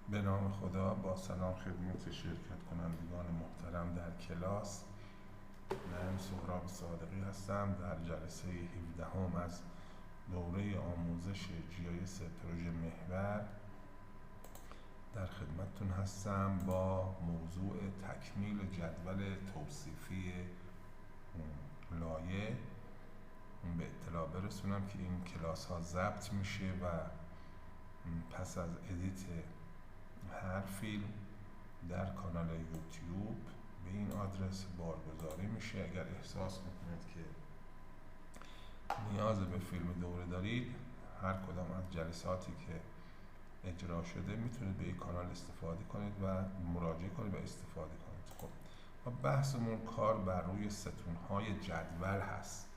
به نام خدا. با سلام خدمت شرکت کنندگان محترم در کلاس. من سهراب صادقی هستم. در جلسه 17 از دوره آموزش GIS پروژه محور در خدمتتون هستم با موضوع تکمیل جدول توصیفی لایه. به اطلاع برسونم که این کلاس ها ضبط میشه و پس از ادیت هر فیلم در کانال یوتیوب به این آدرس بارگذاری میشه. اگر احساس میکنید که نیاز به فیلم دوره دارید، هر کدام از جلساتی که اجرا شده میتونید به این کانال استفاده کنید و مراجعه کنید و استفاده کنید. خب ما بحثمون کار بر روی ستونهای جدول هست.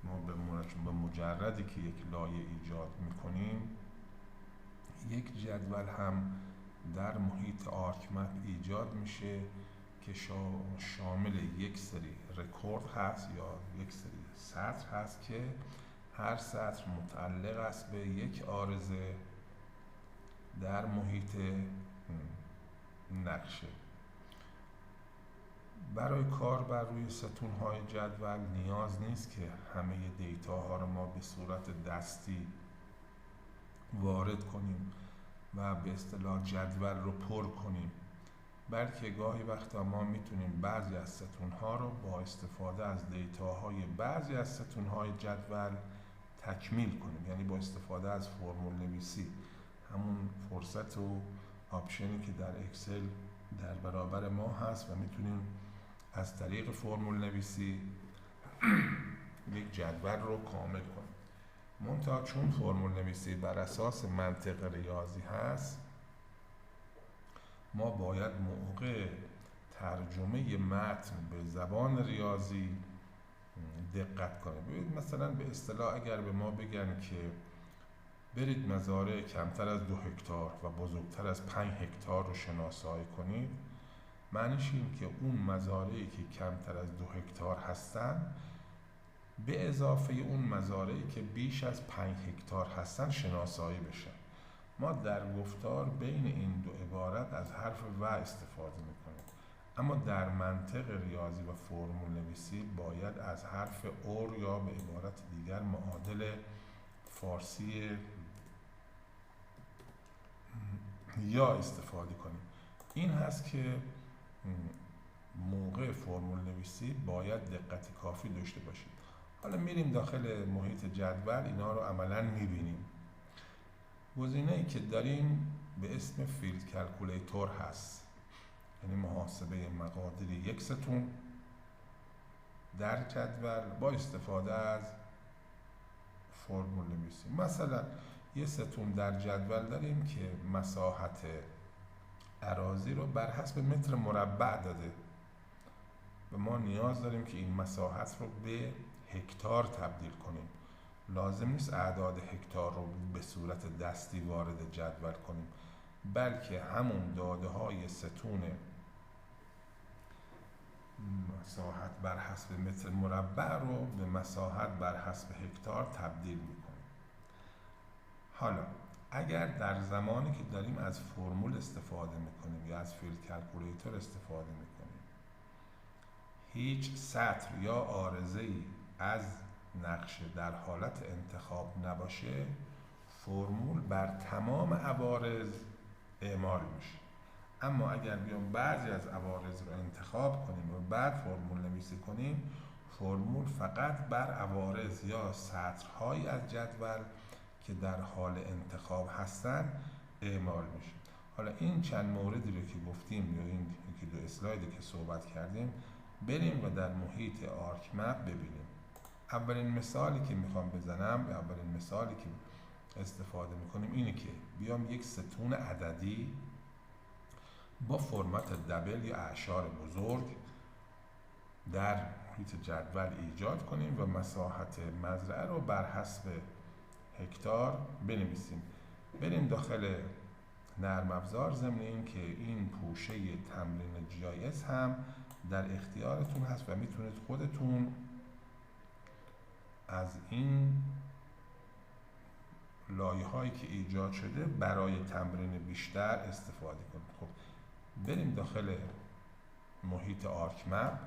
ما به مجردی که یک لایه ایجاد میکنیم، یک جدول هم در محیط آرکمپ ایجاد میشه که شامل یک سری رکورد هست یا یک سری سطر هست که هر سطر متعلق است به یک عارضه در محیط نقشه. برای کار بر روی ستون‌های جدول نیاز نیست که همه دیتاها رو ما به صورت دستی وارد کنیم و به اصطلاح جدول رو پر کنیم، بلکه گاهی وقتا ما میتونیم بعضی از ستون‌ها رو با استفاده از دیتاهای بعضی از ستون‌های جدول تکمیل کنیم، یعنی با استفاده از فرمول نویسی، همون فرصت و آپشنی که در اکسل در برابر ما هست و میتونیم از طریق فرمول نویسی یک جدول رو کامل کنیم. منتها چون فرمول نویسی بر اساس منطق ریاضی هست، ما باید موقع ترجمه متن به زبان ریاضی دقت کنیم. ببینید مثلا به اصطلاح اگر به ما بگن که برید مزارع کمتر از 2 هکتار و بزرگتر از 5 هکتار رو شناسایی کنید، معنیش این که اون مزارعی که کمتر از 2 هکتار هستن به اضافه اون مزارعی که بیش از 5 هکتار هستن شناسایی بشن. ما در گفتار بین این دو عبارت از حرف و استفاده میکنیم، اما در منطق ریاضی و فرمول نویسی باید از حرف اور یا به عبارت دیگر معادل فارسی یا استفاده کنیم. این هست که موقع فرمول نویسی باید دقت کافی داشته باشید. حالا میریم داخل محیط جدول، اینا رو عملا میبینیم. گزینه‌ای که داریم به اسم فیلد کلکولیتور هست، یعنی محاسبه مقادیر یک ستون در جدول با استفاده از فرمول نویسی. مثلا یه ستون در جدول داریم که مساحت اراضی رو بر حسب متر مربع داده و ما نیاز داریم که این مساحت رو به هکتار تبدیل کنیم. لازم نیست اعداد هکتار رو به صورت دستی وارد جدول کنیم، بلکه همون داده های ستون مساحت بر حسب متر مربع رو به مساحت بر حسب هکتار تبدیل میکنیم. حالا اگر در زمانی که داریم از فرمول استفاده میکنیم یا از فیلد کلکولیتور استفاده میکنیم، هیچ سطر یا عارضه‌ای از نقشه در حالت انتخاب نباشه، فرمول بر تمام عوارض اعمال میشه. اما اگر بیام بعضی از عوارض رو انتخاب کنیم و بعد فرمول نویسی کنیم، فرمول فقط بر عوارض یا سطرهایی از جدول که در حال انتخاب هستن اعمال میشه. حالا این چند موردی رو که گفتیم یا این یکی دو اسلایدی که صحبت کردیم، بریم و در محیط آرکمپ ببینیم. اولین مثالی که میخوام بزنم، اولین مثالی که استفاده میکنیم اینه که بیام یک ستون عددی با فرمت دبل یا اعشار بزرگ در محیط جدول ایجاد کنیم و مساحت مزرعه رو بر حسب هکتار بنویسیم. بریم داخل نرم افزار، ضمن این که این پوشه تمرین GIS هم در اختیارتون هست و میتونید خودتون از این لایه هایی که ایجاد شده برای تمرین بیشتر استفاده کنیم. خب بریم داخل محیط آرک مپ.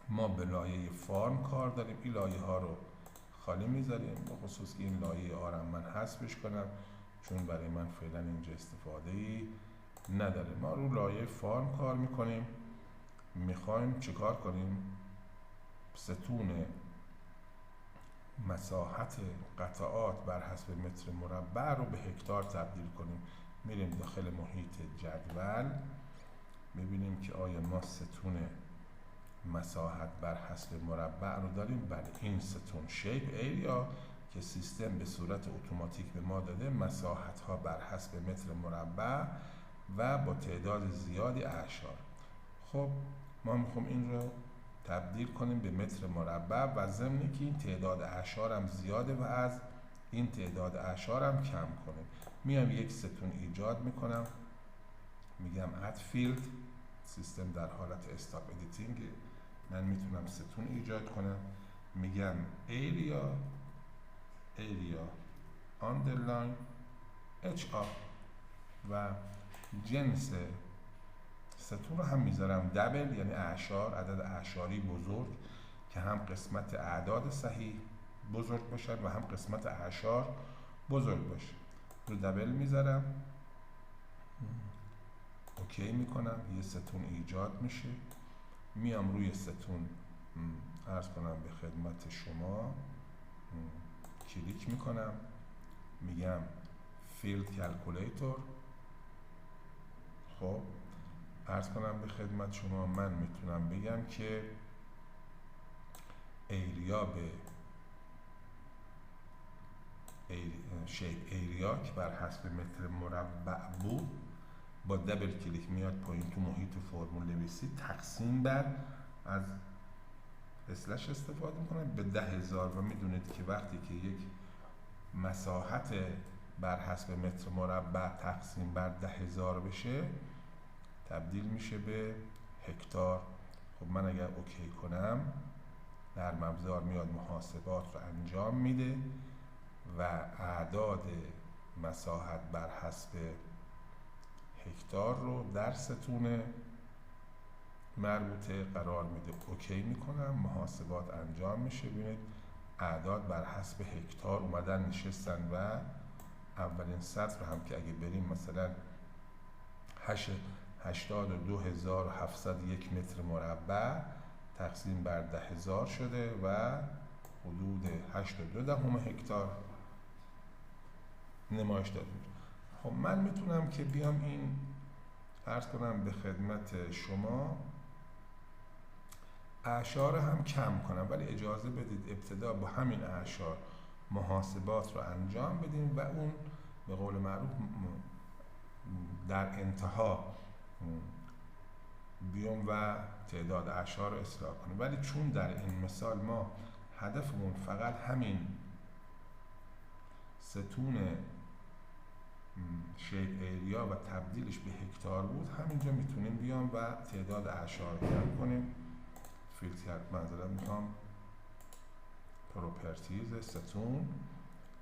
ما به لایه فارم کار داریم. این لایه ها رو خالی میذاریم، به خصوص که این لایه آرم من حذفش کنم چون برای من فعلا اینجا استفاده ای نداره. ما رو لایه فارم کار میکنیم. میخوایم چیکار کنیم؟ ستون مساحت قطعات بر حسب متر مربع رو به هکتار تبدیل کنیم. میریم داخل محیط جدول، میبینیم که آیا ما ستون مساحت بر حسب مربع رو داریم. بله، این ستون شیپ ایریا که سیستم به صورت اتوماتیک به ما داده، مساحت ها بر حسب متر مربع و با تعداد زیادی اعشار. خب ما میخوام این رو تبدیل کنیم به متر مربع و ضمن که این تعداد اعشار هم زیاده و از این تعداد اعشار هم کم کنیم. میام یک ستون ایجاد میکنم، میگم اد فیلد. سیستم در حالت استاپ ادیتینگ، من میتونم ستون ایجاد کنم. میگم area underline HR و جنس ستون رو هم میذارم دبل، یعنی اعشار، عدد اعشاری بزرگ که هم قسمت اعداد صحیح بزرگ باشن و هم قسمت اعشار بزرگ باشه. رو دبل میذارم، اوکی میکنم، یه ستون ایجاد میشه. میام روی ستون عرض کنم به خدمت شما، کلیک میکنم، میگم فیلد کلکولیتور. خب عرض کنم به خدمت شما، من میتونم بگم که ایریا به شیپ ایریا که بر حسب متر مربع بود، با دبل کلیک میاد پایین تو محیط فرمول نویسی، تقسیم بر، از اسلش استفاده میکنم، به 10,000. و میدونید که وقتی که یک مساحت بر حسب متر مربع تقسیم بر 10,000 بشه تبدیل میشه به هکتار. خب من اگر اوکی کنم، نرم افزار میاد محاسبات رو انجام میده و اعداد مساحت بر حسب هکتار رو در ستون مربوطه قرار میده. اوکی میکنم، محاسبات انجام میشه. ببینید اعداد بر حسب هکتار اومدن نشستن و اولین سطر هم که اگه بریم مثلا 82,701 متر مربع تقسیم بر 10,000 شده و حدود 8.2 هکتار نمایش داده. خب من میتونم که بیام این عرض کنم به خدمت شما اعشار هم کم کنم، ولی اجازه بدید ابتدا با همین اعشار محاسبات رو انجام بدیم و اون به قول معروف در انتها بیام و تعداد اعشار رو اصلاح کنیم. ولی چون در این مثال ما هدفمون فقط همین ستون شیپ ایریا و تبدیلش به هکتار بود، همینجا میتونیم بیام و تعداد اعشار رو کم کنیم. فیلتر منظورم میخوام پروپرتیز ستون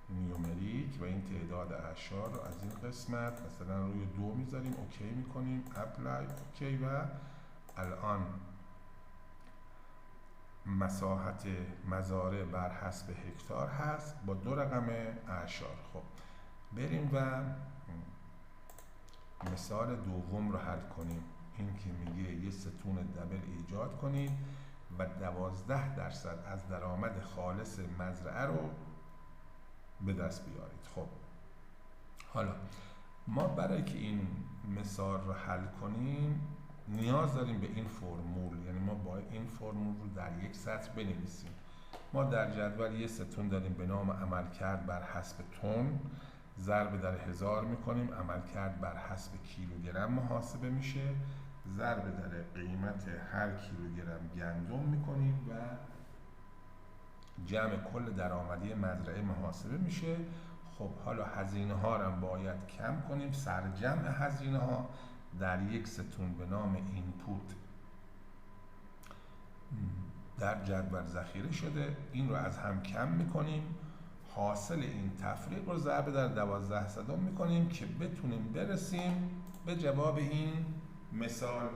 نیومریک و این تعداد اعشار رو از این قسمت مثلا روی 2 میذاریم، اوکی میکنیم، اپلای، اوکی. و الان مساحت مزارع بر حسب هکتار هست با 2 رقم اعشار. خب بریم و مثال دوم رو حل کنیم. این که میگه یه ستون دبل ایجاد کنید و 12% از درآمد خالص مزرعه رو به دست بیارید. خب حالا ما برای که این مثال رو حل کنیم نیاز داریم به این فرمول، یعنی ما باید این فرمول رو در یک سطر بنویسیم. ما در جدول یه ستون داریم به نام عملکرد بر حسب تن، ضرب در 1000 میکنیم، عملکرد بر حسب کیلوگرم محاسبه میشه، ضرب در قیمت هر کیلوگرم گندم میکنیم و جمع کل درآمدی مزرعه محاسبه میشه. خب حالا هزینه ها رو هم باید کم کنیم. سرجمع هزینه ها در یک ستون به نام اینپوت در جدول ذخیره شده، این رو از هم کم میکنیم. حاصل این تفریق رو ضرب در 12 میکنیم که بتونیم برسیم به جواب این مثال.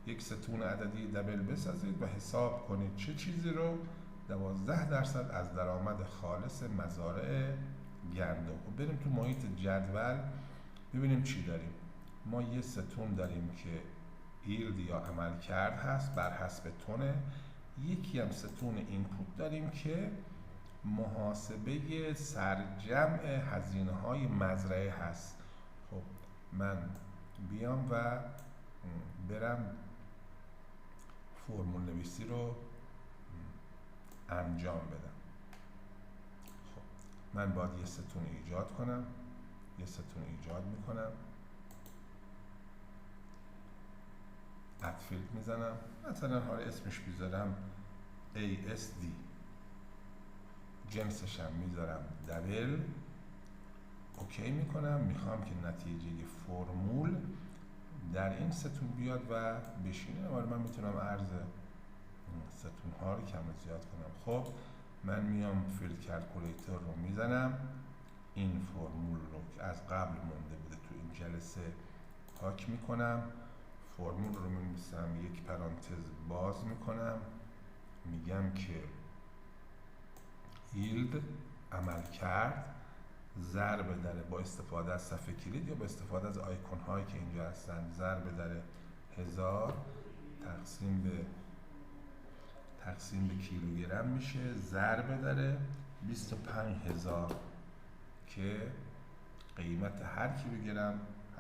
یک ستون عددی دبل بسازید و حساب کنید چه چیزی رو 12% از درآمد خالص مزارع گندم. و بریم تو محیط جدول ببینیم چی داریم. ما یه ستون داریم که ایلد یا عملکرد هست بر حسب تونه. یکی هم ستون اینپوت داریم که محاسبه سرجمع هزینه‌های مزرعه هست. خب من بیام و برم فرمول نویسی رو انجام بدم. خب من باید یه ستون ایجاد کنم. یه ستون ایجاد میکنم، اد فیلد میزنم، مثلا حالا اسمش میذارم ASD، جنسش هم میذارم دبل، اوکی میکنم. میخوام که نتیجه فرمول در این ستون بیاد و بشینه. ولی من میتونم عرض ستون ها رو کم و زیاد کنم. خب من میام فیلد کلکولیتر رو میزنم، این فرمول رو که از قبل مونده بوده تو این جلسه پاک میکنم، فرمول رو می‌نویسم، یک پرانتز باز میکنم، میگم که yield عملکرد ضرب در با استفاده از صفحه کلید یا با استفاده از آیکون هایی که اینجا هستن ضرب در 1000 تقسیم به کیلوگرم میشه ضرب در 25000 که قیمت هر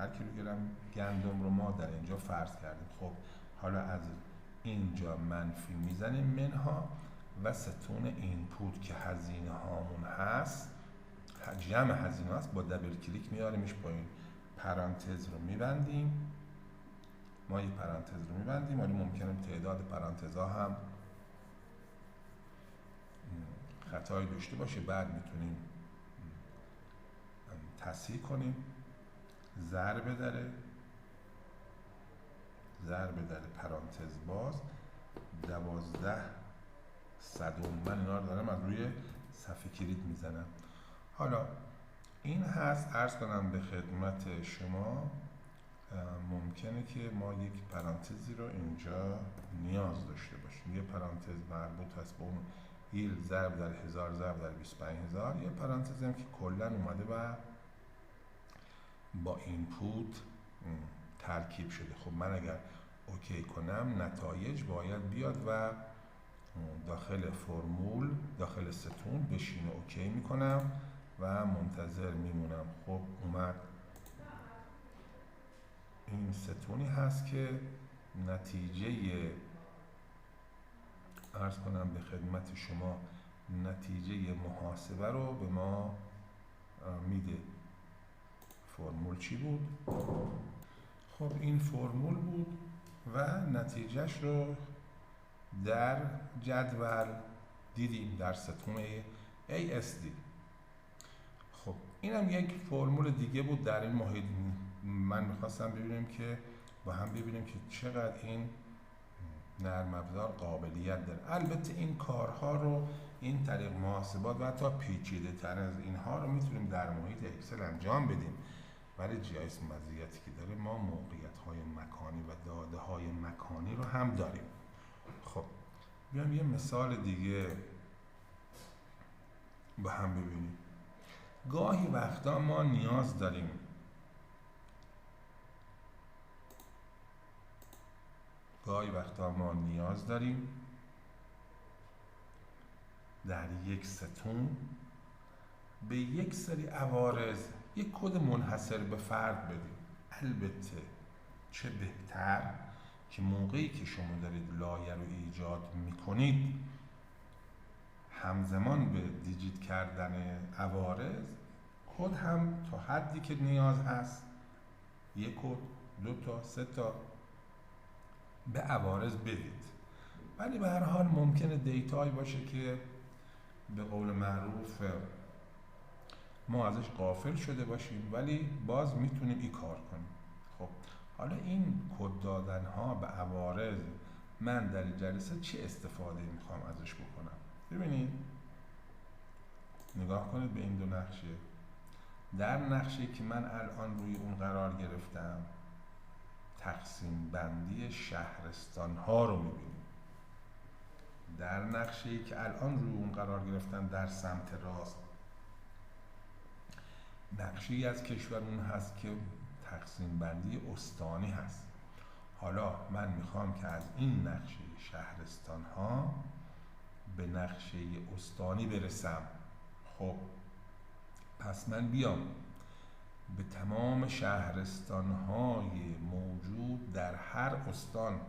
کیلوگرم گندم رو ما در اینجا فرض کردیم. خب حالا از اینجا منفی میزنیم منها و ستون اینپوت که هزینه هامون هست، جمع هزینه هست، با دبل کلیک میاریمش پایین. پرانتز رو میبندیم، ما یه پرانتز رو میبندیم، ولی ممکنه تعداد پرانتزها هم خطایی داشته باشه. بعد میتونیم تصحیح کنیم. ضرب در پرانتز باز 12 صدم. من اینا رو دارم از روی صفحه کلید میزنم. حالا این هست. عرض کنم به خدمت شما ممکنه که ما یک پرانتزی رو اینجا نیاز داشته باشیم. یه پرانتز مربوط هست به اون ایل ضرب در 1000 ضرب در 25000. یه پرانتز هم که کلا اومده و با اینپوت ترکیب شده. خب من اگر اوکی کنم نتایج باید بیاد و داخل فرمول داخل ستون بشینه. اوکی میکنم و منتظر میمونم. خب اومد. این ستونی هست که نتیجه عرض کنم به خدمت شما نتیجه محاسبه رو به ما میده. فرمول چی بود؟ خب این فرمول بود و نتیجهش رو در جدول دیدیم در ستون ASD. خب اینم یک فرمول دیگه بود در این محیط. من میخواستم ببینیم که با هم ببینیم که چقدر این نرم افزار قابلیت داره. البته این کارها رو این طریق محاسبات و حتی پیچیده تر از اینها رو میتونیم در محیط اکسل انجام بدیم، ولی GIS مزیتی که داره ما موقعیت های مکانی و داده های مکانی رو هم داریم. خب بیام یه مثال دیگه با هم ببینیم. گاهی وقتا ما نیاز داریم در یک ستون به یک سری عوارض یک کد منحصر به فرد بدیم. البته چه بهتر که موقعی که شما دارید لایه رو ایجاد میکنید همزمان به دیجیت کردن عوارض کد هم تا حدی که نیاز هست، یک کد، 2 تا 3 تا به عوارض بدید. ولی به هر حال ممکنه دیتایی باشه که به قول معروف ما ازش غافل شده باشیم، ولی باز میتونیم این کار کنیم. خب حالا این کد دادن ها به عوارض من در جلسه چه استفاده میخوام ازش بکنم؟ ببینید نگاه کنید به این دو نقشه. در نقشه که من الان روی اون قرار گرفتم تقسیم بندی شهرستان ها رو میبینیم. در نقشه‌ای که الان روی اون قرار گرفتم در سمت راست نقشه‌ای از کشورمون هست که تقسیم بندی استانی هست. حالا من میخوام که از این نقشه شهرستان ها به نقشه استانی برسم. خب پس من بیام به تمام شهرستان های موجود در هر استان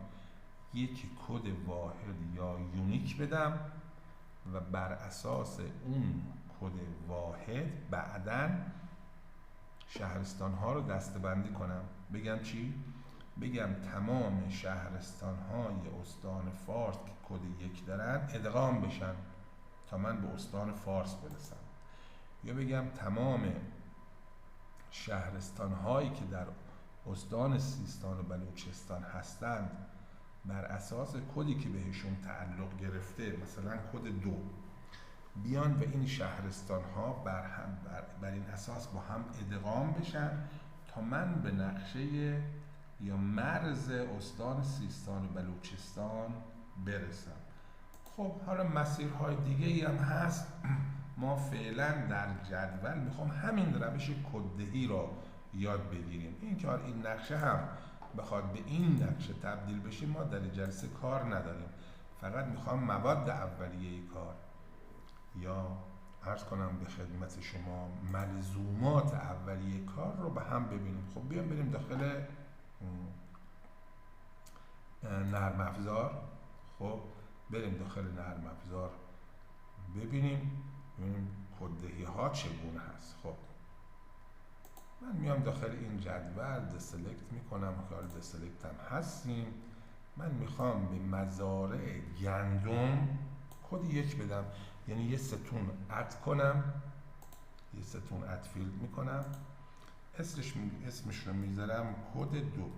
یک کد واحد یا یونیک بدم و بر اساس اون کد واحد بعداً شهرستان ها رو دسته‌بندی کنم. بگم چی؟ بگم تمام شهرستان های استان فارس که کد 1 دارن ادغام بشن تا من به استان فارس برسم، یا بگم تمام شهرستان هایی که در استان سیستان و بلوچستان هستند بر اساس کدی که بهشون تعلق گرفته، مثلا کد 2، بیان و این شهرستان ها بر این اساس با هم ادغام بشن تا من به نقشه یا مرز استان سیستان و بلوچستان برسم. خب حالا مسیرهای دیگه ای هم هست. ما فعلا در جدول میخوام همین روش کددهی را یاد بگیریم. این کار این نقشه هم بخواد به این نقشه تبدیل بشه ما در جلسه کار نداریم، فقط میخوام مواد اولیه کار یا عرض کنم به خدمت شما ملزومات اولیه کار رو به هم ببینیم. خب بیام بریم داخل نرم افزار. خب بریم داخل نرم افزار ببینیم کددهی ها چگونه هست. خب من میام داخل این جدول دسلکت میکنم، کار دسلکت هم هستیم. من میخوام به مزارع گندم کد 1 بدم، یعنی یه ستون اد کنم، یه ستون اد فیلد میکنم، اسمش رو میذارم کد 2.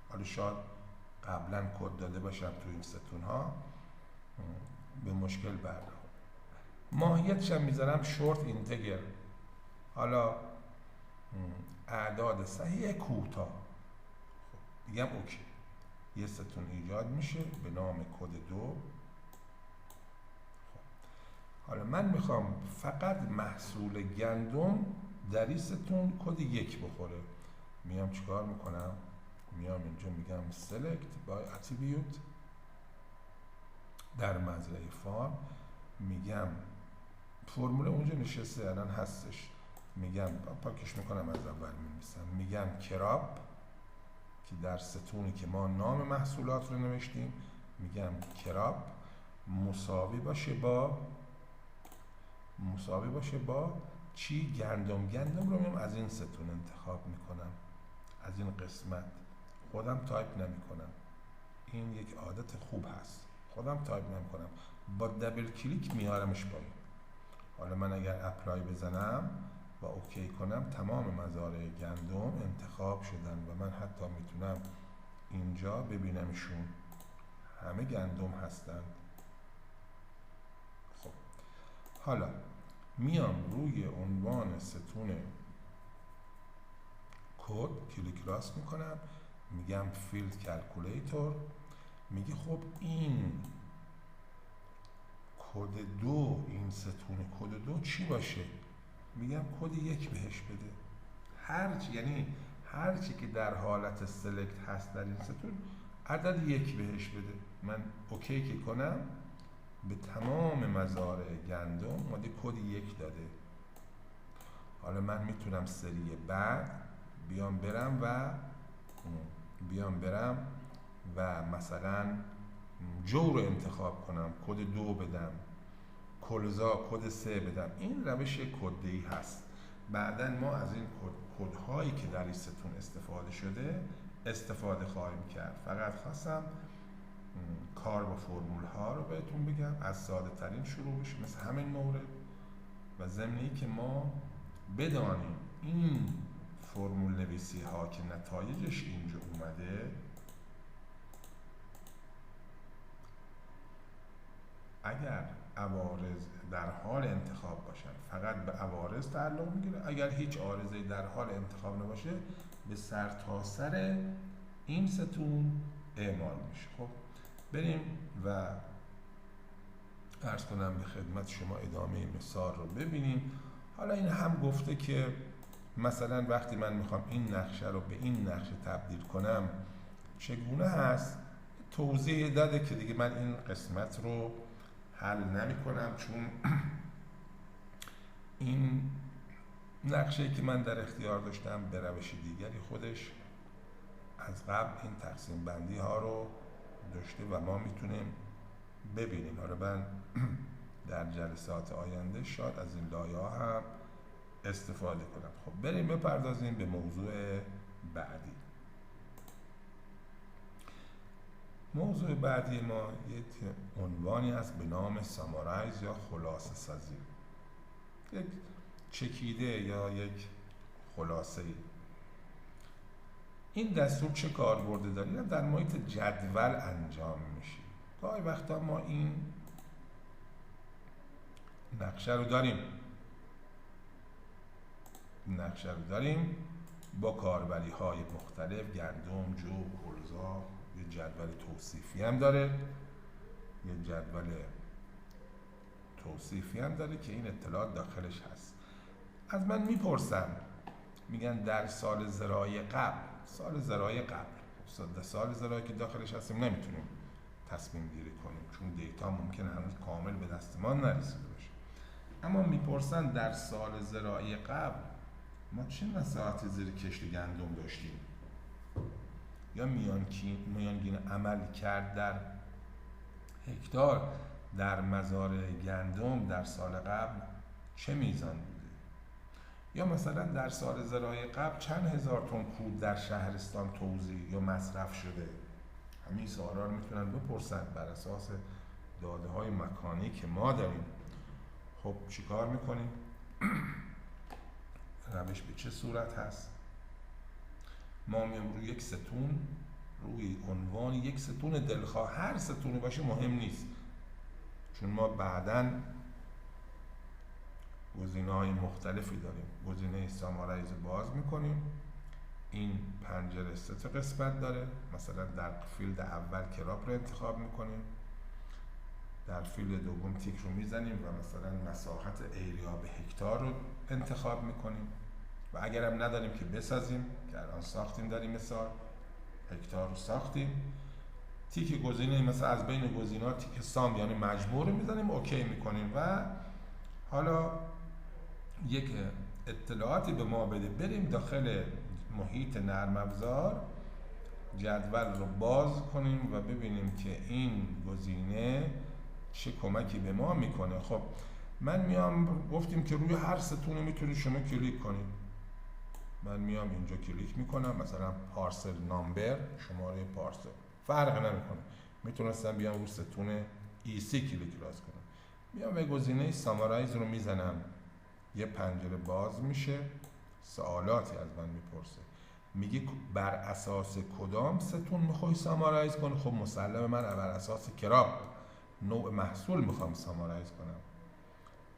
حالا شاید قبلا کد داده باشم تو این ستون ها، به مشکل برخورد. ماهیتش هم میذارم شورت اینتگر، حالا اعداد صحیح کوتاه. خب میگم اوکی، یه ستون ایجاد میشه به نام کد 2. حالا من میخوام فقط محصول گندم در این ستون کد 1 بخوره. میام چیکار میکنم؟ میام اینجا میگم select by attribute در مزرعه فارم، میگم فرمول اونجا نشسته الان هستش، میگم پاکش میکنم از اول می‌نویسم، میگم کراپ که در ستونی که ما نام محصولات رو نوشتیم میگم کراپ مساوی باشه با چی؟ گندم. گندم رو میام از این ستون انتخاب میکنم، از این قسمت. خودم تایپ نمی کنم، این یک عادت خوب هست، خودم تایپ نمی کنم، با دبل کلیک میارمش پایین. حالا من اگر اپلای بزنم و اوکی کنم تمام مزارع گندم انتخاب شدن و من حتی میتونم اینجا ببینمشون، همه گندم هستند. خب حالا میام روی عنوان ستون کد کلیک راست میکنم، میگم فیلد کلکولیتور، میگه خب این کد 2، این ستون کد 2 چی باشه؟ میگم کد 1 بهش بده. هرچی که در حالت سلکت هست در این ستون عدد 1 بهش بده. من اوکی که کنم به تمام مزارع گندم اومده کد 1 داده. حالا من میتونم سری بعد بیام برم و مثلا جو رو انتخاب کنم، کد 2 بدم، کلزا کد 3 بدم. این روش کددهی هست. بعداً ما از این کدهایی که در این ستون استفاده شده استفاده خواهیم کرد. فقط خواستم کار با فرمول ها رو بهتون بگم، از ساده ترین شروع بشه مثل همین مورد، و ضمنی که ما بدانیم این فرمول نویسی ها که نتایجش اینجا اومده اگر عوارض در حال انتخاب باشن فقط به عوارض تعلق میگیره. اگر هیچ عارضه‌ای در حال انتخاب نباشه به سر تا سر این ستون اعمال میشه. خب بریم و عرض کنم به خدمت شما ادامه مثال رو ببینیم. حالا این هم گفته که مثلا وقتی من میخوام این نقشه رو به این نقشه تبدیل کنم چگونه هست، توضیح داده که دیگه من این قسمت رو حل نمی کنم، چون این نقشه‌ای که من در اختیار داشتم به روش دیگری خودش از قبل این تقسیم بندی ها رو داشته و ما میتونیم ببینیم. حالا من در جلسات آینده شاید از این لایه ها هم استفاده کنم. خب بریم بپردازیم به موضوع بعدی. موضوع بعدی ما یک عنوانی است به نام سامارایز یا خلاصه سازی، یک چکیده یا یک خلاصه. این دستور چه کاربردی داره؟ در محیط جدول انجام میشه. گاهی وقتا ما این نقشه رو داریم با کاربری های مختلف، گندم، جو، کلزا. یه جدول توصیفی هم داره، که این اطلاعات داخلش هست. از من میپرسن میگن در سال زراعی قبل، سال زراعی که داخلش هستیم نمیتونیم تصمیم گیری کنیم چون دیتا ممکنه هنوز کامل به دست ما نرسیده باشه. اما میپرسن در سال زراعی قبل ما چه مساحتی زیر کشت گندم داشتیم، یا میانگین عمل کرد در هکتار در مزارع گندم در سال قبل چه میزان بوده، یا مثلا در سال زراعی قبل چند هزار تن کود در شهرستان توزیع یا مصرف شده. همین سوالا رو میتونن بپرسن بر اساس داده های مکانی که ما داریم. خب چیکار میکنیم؟ روش به چه صورت هست؟ ما میام روی یک ستون، روی عنوان یک ستون دلخواه، هر ستونی باشه مهم نیست، چون ما بعداً گزینه‌های مختلفی داریم. گزینه سامارایز باز میکنیم، این پنجره 3 تا قسمت داره. مثلا در فیلد اول کراپ رو انتخاب میکنیم، در فیلد دوم تیک رو میزنیم و مثلا مساحت ایریا به هکتار رو انتخاب میکنیم و اگر هم نداریم که بسازیم، که الان ساختیم در این مثال هکتار رو ساختیم، تیک گزینه مثلا از بین گزینه‌ها تیک سام یعنی مجموع رو میزنیم، اوکی میکنیم و حالا یک اطلاعاتی به ما بده. بریم داخل محیط نرم افزار جدول رو باز کنیم و ببینیم که این گزینه چه کمکی به ما میکنه. خب من میام، گفتیم که روی هر ستون میتونید شما کلیک کنید. من میام اینجا کلیک میکنم، مثلا پارسل نامبر، شماره پارسل، فرق نمیکنه. میتونستم بیام روی ستون ایسی کلیک راست کنم. میام به گزینه سامارایز رو میزنم، یه پنجره باز میشه، سوالاتی از من میپرسه، میگه بر اساس کدام ستون میخوای سامارایز کنی؟ خب مسلمه من بر اساس کراپ، نوع محصول میخوام سامارایز کنم.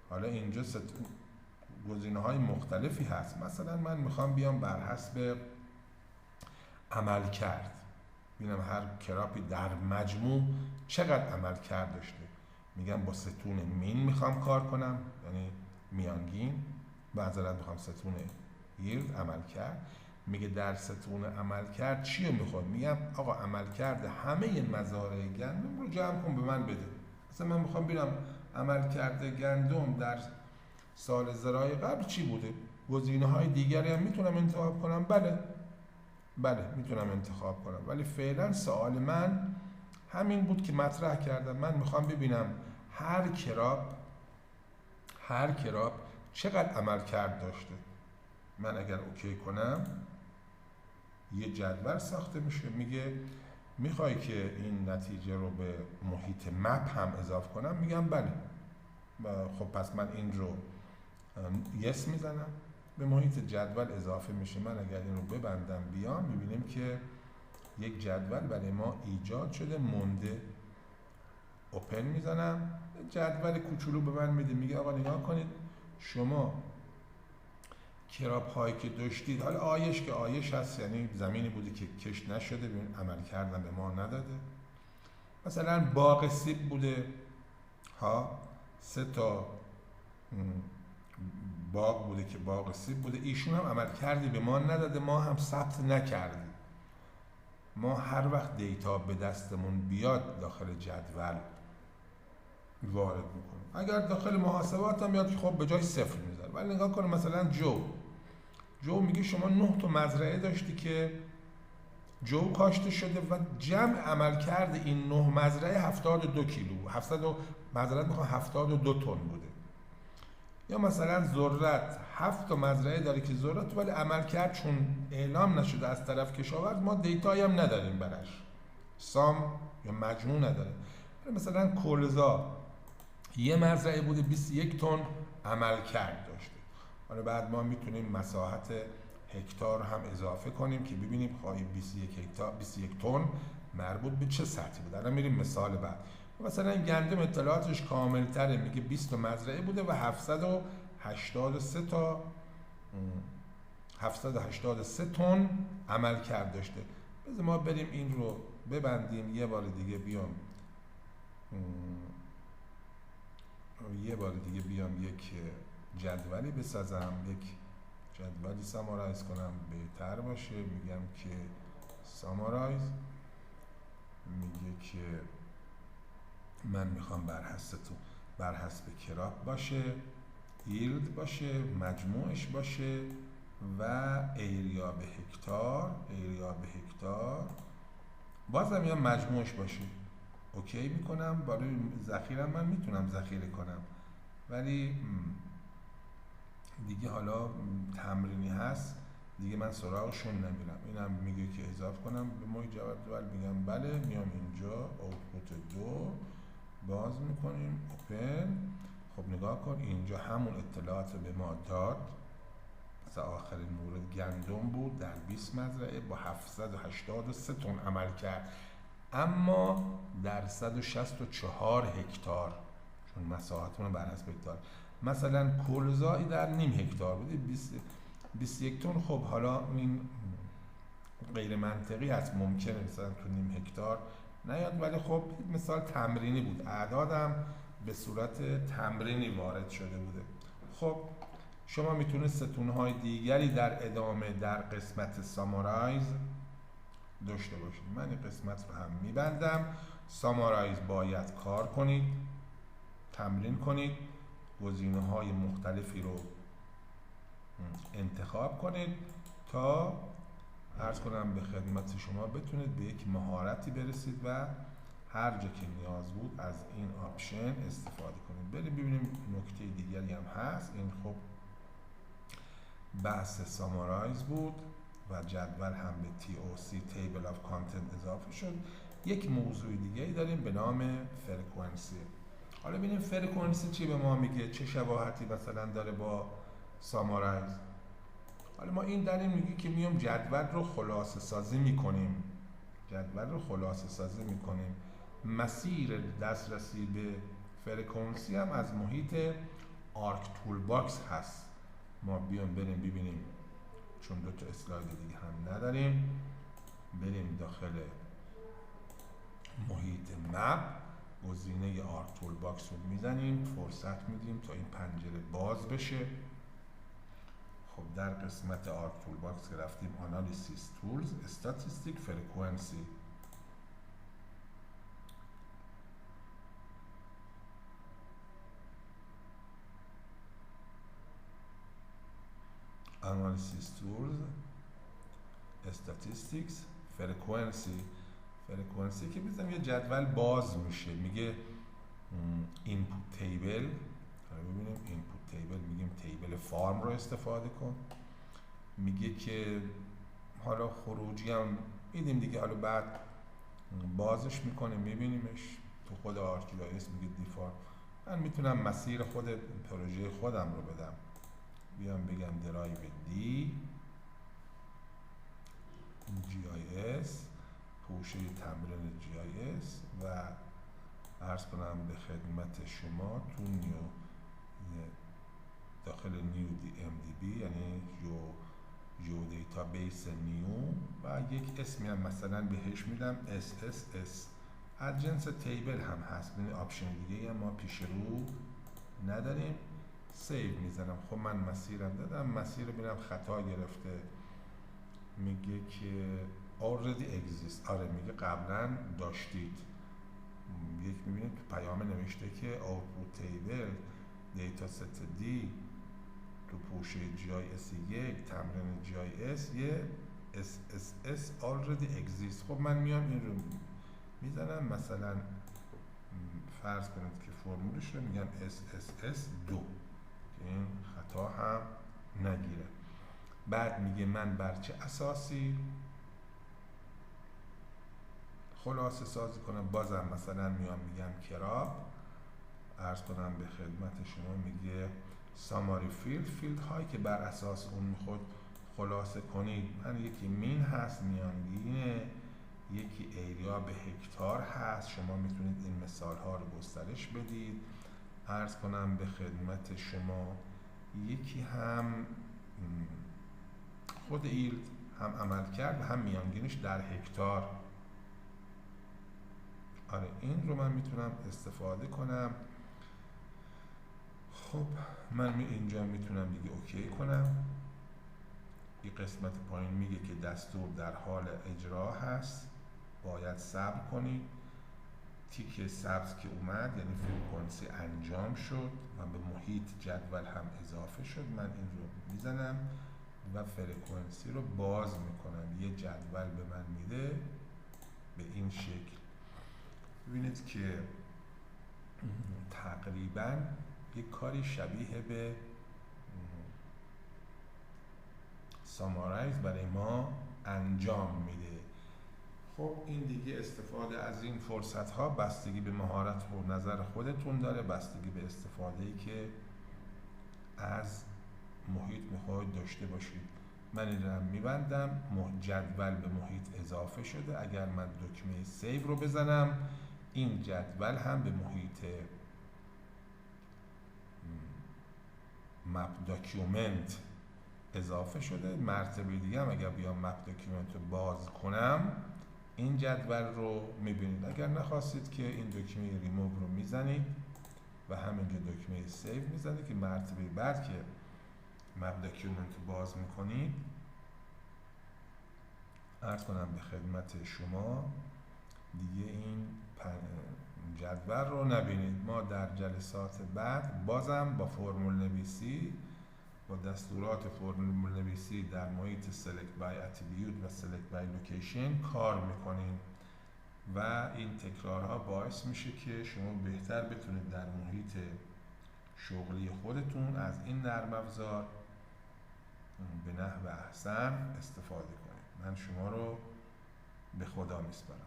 حالا اینجا گزینه‌های مختلفی هست. مثلا من میخوام بیام بر حسب عمل کرد، ببینم هر کراپی در مجموع چقدر عمل کرد داشته. میگم با ستون مین میخوام کار کنم، یعنی میانگین. معذرت میخوام ستون ییلد عمل کرد. میگه در ستون عمل کرد چی رو میخوام؟ میگم آقا عمل کرده همه مزارع گندم رو جمع کن به من بده. مثلا من میخوام ببینم عمل کرده گندم در سال زراعی قبل چی بوده. گزینه‌های دیگری هم میتونم انتخاب کنم؟ بله میتونم انتخاب کنم، ولی فعلا سوال من همین بود که مطرح کردم. من میخوام ببینم هر کراپ چقدر عمل کرد داشته. من اگر اوکی کنم یه جدول ساخته میشه، میگه میخوای که این نتیجه رو به محیط مپ هم اضافه کنم؟ میگم بله. خب پس من این رو یس میزنم، به محیط جدول اضافه میشه. من اگر این رو ببندم بیام، میبینیم که یک جدول برای ما ایجاد شده، مونده. اوپن میزنم، جدول کوچولو به من میده، میگه آقا نگاه کنید شما کراپ هایی که داشتید، حالا آیش که آیش هست یعنی زمینی بوده که کش نشده، عمل کردن به ما نداده. مثلا باغ سیب بوده ها، 3 تا باغ بوده که باغ سیب بوده، ایشون هم عمل کردی به ما نداده، ما هم ثبت نکردیم. ما هر وقت دیتا به دستمون بیاد داخل جدول وارد میکنیم. اگر داخل محاسبات هم یاد خب به جای 0 میذاره. ولی نگاه کنیم مثلا جو میگه شما 9 تا مزرعه داشتی که جو کاشته شده و جمع عمل کرده این 9 مزرعه 72 کیلو، 72 تن بوده. یا مثلا ذرت 7 تا مزرعه داره که ذرت ولی عمل کرد چون اعلام نشده از طرف کشاورز، ما دیتایی هم نداریم براش، سام یا مجموع نداره. مثلا کلزا یه مزرعه بوده 21 تن عمل کرد داشته. حالا بعد ما میتونیم مساحت هکتار هم اضافه کنیم که ببینیم خواهی 21 تن مربوط به چه سطحی بود. الان میریم مثال بعد. مثلا گندم اطلاعاتش کامل تره، میگه 20 مزرعه بوده و 783 تن عمل کرد داشته. بذار ما بریم این رو ببندیم یه بار دیگه بیام یک جدولی بسازم، یک جدولی سامارایز کنم بهتر باشه. میگم که سامارایز، میگه که من میخوام بر حسب کراپ باشه، ایلد باشه، مجموعش باشه و ایریا به هکتار بازم یا مجموعش باشه. اوکی میکنم. برای ذخیرم من میتونم ذخیره کنم ولی دیگه حالا تمرینی هست دیگه من سراغشون نمیرم. اینم میگه که اضافه کنم به ما جدول، میگم بله، میام اینجا اوتپوت 2 باز میکنیم اوپن. خب نگاه کن اینجا همون اطلاعات به ما داد. مثلا آخرین مورد گندم بود در 20 مزرعه با 783 تن عمل کرد، اما در 164 هکتار، چون مساحتمون بر حسب هکتار. مثلا کلزایی در نیم هکتار بوده 21 تن. خب حالا این غیر منطقی هست، ممکنه مثلا تو نیم هکتار نیاد، ولی خب مثال تمرینی بود، اعدادم به صورت تمرینی وارد شده بوده. خب شما میتونید ستونهای دیگری در ادامه در قسمت سامارایز داشته باشید. من این قسمت رو هم میبندم. سامارایز باید کار کنید، تمرین کنید، گزینه‌های مختلفی رو انتخاب کنید تا عرض کنم به خدمت شما بتونید به یک مهارتی برسید و هر جا که نیاز بود از این آپشن استفاده کنید. بریم ببینیم نکته دیگری هم هست. این خب بحث سامارایز بود و جدول هم به TOC Table of Content اضافه شد. یک موضوع دیگه داریم به نام فرکانسی. حالا ببینیم فرکانسی چی به ما میگه، چه شباهتی مثلا داره با سامارایز. حالا ما این داریم میگه که میام جدول رو خلاصه سازی میکنیم. مسیر دسترسی به فرکانسی هم از محیط آرک تول باکس هست. ما بیام بریم ببینیم، چون 2 تا اسلاید دیگه هم نداریم، بریم داخل محیط مپ، گزینه آرک تول باکس رو میزنیم، فرصت میدیم تا این پنجره باز بشه. خب در قسمت آرک تول باکس که رفتیم آنالیسیس تولز، استاتستیک، فرکانسی. Analysis Tools, Statistics, فرکانسی که میزنم یه جدول باز میشه، میگه Input Table. ببینیم Input Table، میگیم تیبل فارم رو استفاده کن. میگه که حالا خروجی هم میدیم دیگه، حالا بعد بازش میکنه میبینیمش تو خود ArcGIS. میگه دیفالت. من میتونم مسیر خود پروژه خودم رو بدم، بیام بگم درایو دی GIS، پوشه تمرین GIS و عرض کنم به خدمت شما تو داخل نیو MDB یعنی جو دیتابیس نیو و یک اسمی هم مثلا بهش میدم SSS. از جنس تیبل هم هست، این آپشن دیگه هم ما پیش رو نداریم. سیو میزنم. خب من مسیرم دادم، مسیر رو میرم خطا گرفته، میگه که already exist. آره میگه قبلا داشتید. یک میبینید تو پیام نوشته که output table دیتا ست دی تو پوشه GIS1 تمرین GIS یه SSS already exist. خب من میام این رو میزنم، مثلا فرض کنید که فرمولش رو میگم SSS2 که این خطا هم نگیره. بعد میگه من بر چه اساسی خلاصه سازی کنم. بازم مثلا میام میگم کراب، عرض کنم به خدمت شما، میگه ساماری فیلد هایی که بر اساس اون میخواد خلاصه کنید. من یکی مین هست، میانگینه، یکی ایریا به هکتار هست. شما میتونید این مثال ها رو گسترش بدید. عرض کنم به خدمت شما یکی هم خود ایلد هم عمل کرد و هم میانگینش در هکتار. آره این رو من میتونم استفاده کنم. خب من اینجا میتونم دیگه اوکی کنم. این قسمت پایین میگه که دستور در حال اجرا هست، باید صبر کنید. تیک سبز که اومد یعنی فرکانسی انجام شد و به محیط جدول هم اضافه شد. من این رو میزنم و فرکانسی رو باز میکنم. یه جدول به من میده به این شکل. ببینید که تقریبا یک کاری شبیه به سامارایز برای ما انجام میده. خب این دیگه استفاده از این فرصت ها بستگی به مهارت و نظر خودتون داره، بستگی به استفاده‌ای که از محیط میخواید داشته باشید. من این رو میبندم. جدول به محیط اضافه شده. اگر من دکمه سیو رو بزنم این جدول هم به محیط مپ داکیومنت اضافه شده. مرتبه دیگه هم اگر بیام مپ داکیومنت رو باز کنم این جدول رو میبینید. اگر نخواستید که این دکمه ریموو رو میزنید و همینجا دکمه سیو میزنید که مرتبه بعد که مپ داکیومنت رو باز میکنید. عرض کنم به خدمت شما دیگه این جدول رو نبینید. ما در جلسات بعد بازم با فرمول نویسی، با دستورات فرمول نویسی در محیط select by attribute و select by location کار میکنیم و این تکرارها باعث میشه که شما بهتر بتونید در محیط شغلی خودتون از این نرم افزار به نحو احسن استفاده کنید. من شما رو به خدا میسپارم.